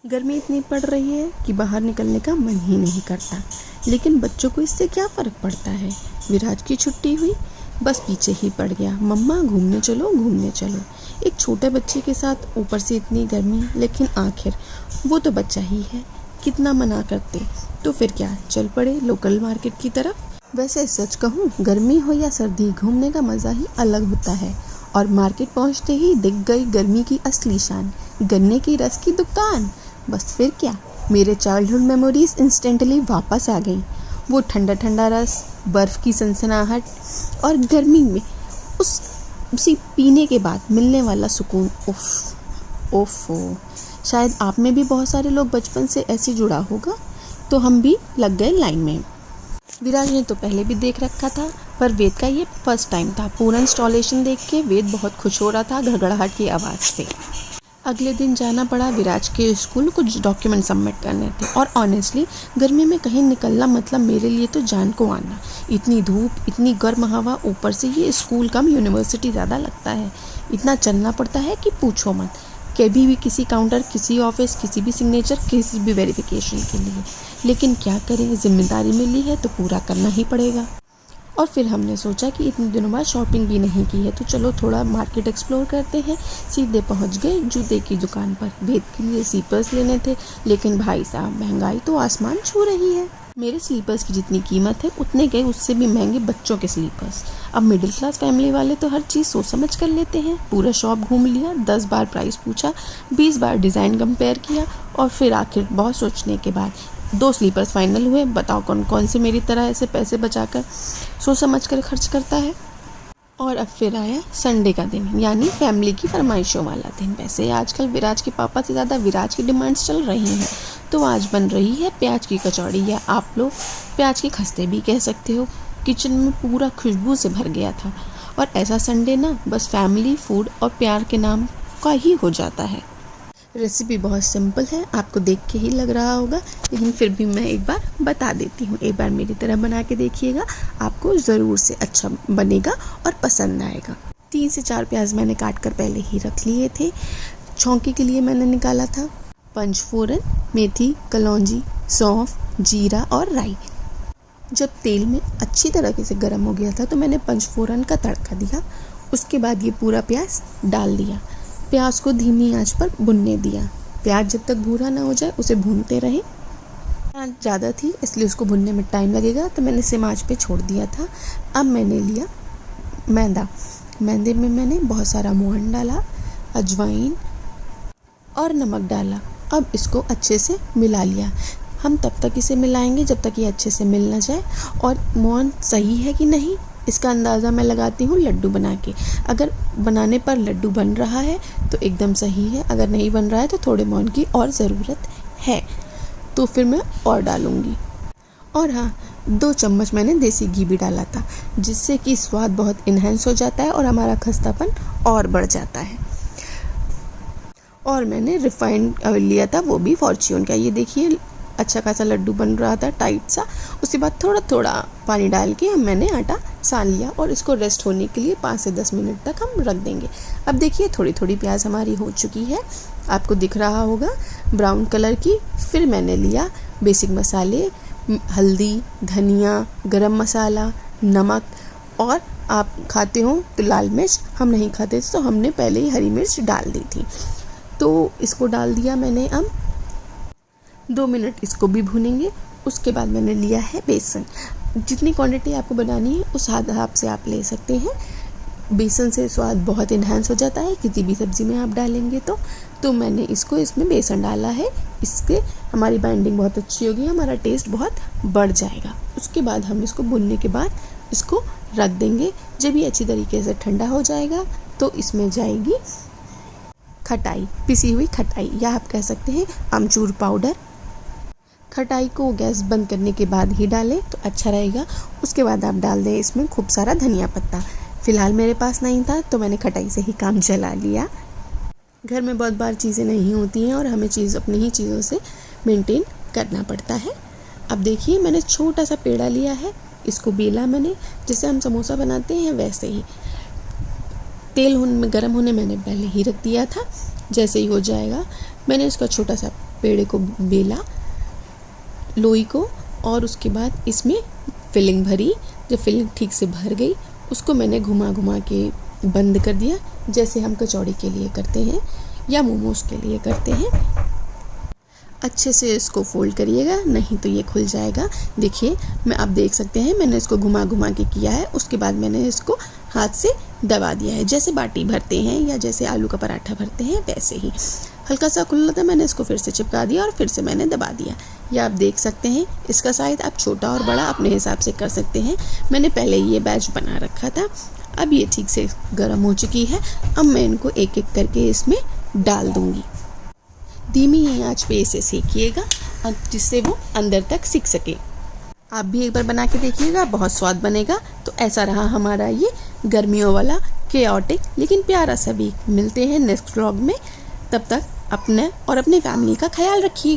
गर्मी इतनी पड़ रही है कि बाहर निकलने का मन ही नहीं करता, लेकिन बच्चों को इससे क्या फ़र्क पड़ता है। विराज की छुट्टी हुई, बस पीछे ही पड़ गया, मम्मा घूमने चलो घूमने चलो। एक छोटे बच्चे के साथ ऊपर से इतनी गर्मी, लेकिन आखिर वो तो बच्चा ही है, कितना मना करते। तो फिर क्या, चल पड़े लोकल मार्केट की तरफ। वैसे सच कहूँ, गर्मी हो या सर्दी, घूमने का मज़ा ही अलग होता है। और मार्केट पहुँचते ही दिख गई गर्मी की असली शान, गन्ने की रस की दुकान। बस फिर क्या, मेरे चाइल्डहुड मेमोरीज इंस्टेंटली वापस आ गई। वो ठंडा ठंडा रस, बर्फ़ की सनसनाहट और गर्मी में उसी पीने के बाद मिलने वाला सुकून। ओफो, शायद आप में भी बहुत सारे लोग बचपन से ऐसे जुड़ा होगा। तो हम भी लग गए लाइन में। विराज ने तो पहले भी देख रखा था, पर वेद का ये फर्स्ट टाइम था। पूरा इंस्टॉलेशन देख के वेद बहुत खुश हो रहा था, घड़घड़ाहट की आवाज़ से। अगले दिन जाना पड़ा विराज के स्कूल, कुछ डॉक्यूमेंट सबमिट करने थे। और ऑनेस्टली गर्मी में कहीं निकलना मतलब मेरे लिए तो जान को आना। इतनी धूप, इतनी गर्म हवा, ऊपर से ये स्कूल कम यूनिवर्सिटी ज़्यादा लगता है। इतना चलना पड़ता है कि पूछो मत। कभी भी किसी काउंटर, किसी ऑफिस, किसी भी सिग्नेचर, किसी भी वेरिफिकेशन के लिए। लेकिन क्या करें, जिम्मेदारी मिली है तो पूरा करना ही पड़ेगा। और फिर हमने सोचा कि इतने दिनों बाद शॉपिंग भी नहीं की है, तो चलो थोड़ा मार्केट एक्सप्लोर करते हैं। सीधे पहुंच गए जूते की दुकान पर। वेद के लिए स्लीपर्स लेने थे, लेकिन भाई साहब महंगाई तो आसमान छू रही है। मेरे स्लीपर्स की जितनी कीमत है उतने के उससे भी महंगे बच्चों के स्लीपर्स। अब मिडिल क्लास फैमिली वाले तो हर चीज़ सोच समझ कर लेते हैं। पूरा शॉप घूम लिया, 10 बार प्राइस पूछा, 20 बार डिज़ाइन कंपेयर किया, और फिर आखिर बहुत सोचने के बाद 2 स्लीपर्स फाइनल हुए। बताओ कौन कौन से मेरी तरह ऐसे पैसे बचाकर सोच समझ कर खर्च करता है। और अब फिर आया संडे का दिन, यानी फैमिली की फरमाइशों वाला दिन। वैसे आजकल विराज के पापा से ज़्यादा विराज की डिमांड्स चल रही हैं, तो आज बन रही है प्याज की कचौड़ी, या आप लोग प्याज के खस्ते भी कह सकते हो। किचन में पूरा खुशबू से भर गया था। और ऐसा संडे ना बस फैमिली, फूड और प्यार के नाम का ही हो जाता है। रेसिपी बहुत सिंपल है, आपको देख के ही लग रहा होगा, लेकिन फिर भी मैं एक बार बता देती हूँ। एक बार मेरी तरह बना के देखिएगा, आपको ज़रूर से अच्छा बनेगा और पसंद आएगा। 3 से 4 प्याज मैंने काट कर पहले ही रख लिए थे। छौंके के लिए मैंने निकाला था पंचफोरन, मेथी, कलौंजी, सौंफ, जीरा और राई। जब तेल में अच्छी तरीके से गर्म हो गया था तो मैंने पंचफोरन का तड़का दिया। उसके बाद ये पूरा प्याज डाल दिया। प्याज को धीमी आंच पर भुनने दिया। प्याज जब तक भूरा ना हो जाए उसे भूनते रहे। आंच ज़्यादा थी इसलिए उसको भुनने में टाइम लगेगा, तो मैंने सिम आंच पे छोड़ दिया था। अब मैंने लिया मैदा। मैदे में मैंने बहुत सारा मोहन डाला, अजवाइन और नमक डाला। अब इसको अच्छे से मिला लिया। हम तब तक इसे मिलाएंगे जब तक ये अच्छे से मिल ना जाए। और मोहन सही है कि नहीं, इसका अंदाज़ा मैं लगाती हूँ लड्डू बना के। अगर बनाने पर लड्डू बन रहा है तो एकदम सही है, अगर नहीं बन रहा है तो थोड़े मोहन की और ज़रूरत है, तो फिर मैं और डालूँगी। और हाँ, 2 चम्मच मैंने देसी घी भी डाला था, जिससे कि स्वाद बहुत इन्हेंस हो जाता है और हमारा खस्तापन और बढ़ जाता है। और मैंने रिफाइंड ऑयल लिया था, वो भी फॉर्च्यून का। ये देखिए अच्छा खासा लड्डू बन रहा था, टाइट सा। उसके बाद थोड़ा थोड़ा पानी डाल के मैंने आटा सान लिया और इसको रेस्ट होने के लिए 5 से 10 मिनट तक हम रख देंगे। अब देखिए थोड़ी थोड़ी प्याज हमारी हो चुकी है, आपको दिख रहा होगा ब्राउन कलर की। फिर मैंने लिया बेसिक मसाले, हल्दी, धनिया, गरम मसाला, नमक, और आप खाते हो तो लाल मिर्च। हम नहीं खाते तो हमने पहले ही हरी मिर्च डाल दी थी, तो इसको डाल दिया मैंने। अब 2 मिनट इसको भी भूनेंगे। उसके बाद मैंने लिया है बेसन। जितनी क्वांटिटी आपको बनानी है उस हिसाब से आप ले सकते हैं। बेसन से स्वाद बहुत इन्हांस हो जाता है, किसी भी सब्ज़ी में आप डालेंगे तो मैंने इसमें बेसन डाला है। इससे हमारी बाइंडिंग बहुत अच्छी होगी, हमारा टेस्ट बहुत बढ़ जाएगा। उसके बाद हम इसको भुनने के बाद इसको रख देंगे। जब ये अच्छी तरीके से ठंडा हो जाएगा तो इसमें जाएगी खटाई, पिसी हुई खटाई, या आप कह सकते हैं अमचूर पाउडर। खटाई को गैस बंद करने के बाद ही डालें तो अच्छा रहेगा। उसके बाद आप डाल दें इसमें खूब सारा धनिया पत्ता। फ़िलहाल मेरे पास नहीं था तो मैंने खटाई से ही काम चला लिया। घर में बहुत बार चीज़ें नहीं होती हैं और हमें अपनी ही चीज़ों से मेंटेन करना पड़ता है। अब देखिए मैंने छोटा सा पेड़ा लिया है, इसको बेला मैंने, जैसे हम समोसा बनाते हैं वैसे ही। तेल गर्म होने मैंने पहले ही रख दिया था। जैसे ही हो जाएगा मैंने इसका छोटा सा पेड़े को बेला, लोई को, और उसके बाद इसमें फिलिंग भरी। जब फिलिंग ठीक से भर गई उसको मैंने घुमा घुमा के बंद कर दिया, जैसे हम कचौड़ी के लिए करते हैं या मोमोज के लिए करते हैं। अच्छे से इसको फोल्ड करिएगा, नहीं तो ये खुल जाएगा। देखिए, आप देख सकते हैं मैंने इसको घुमा घुमा के किया है। उसके बाद मैंने इसको हाथ से दबा दिया है, जैसे बाटी भरते हैं या जैसे आलू का पराठा भरते हैं वैसे ही। हल्का सा खुला था, मैंने इसको फिर से चिपका दिया और फिर से मैंने दबा दिया। या आप देख सकते हैं, इसका साइज़ आप छोटा और बड़ा अपने हिसाब से कर सकते हैं। मैंने पहले ये बैच बना रखा था। अब ये ठीक से गर्म हो चुकी है। अब मैं इनको एक एक करके इसमें डाल दूँगी। धीमी आंच पे इसे सेकिएगा जिससे वो अंदर तक सिक सके। आप भी एक बार बना के देखिएगा, बहुत स्वाद बनेगा। तो ऐसा रहा हमारा ये गर्मियों वाला केओटिक लेकिन प्यारा सा वीक। मिलते हैं नेक्स्ट व्लॉग में, तब तक अपने और अपने फैमिली का ख्याल रखिएगा।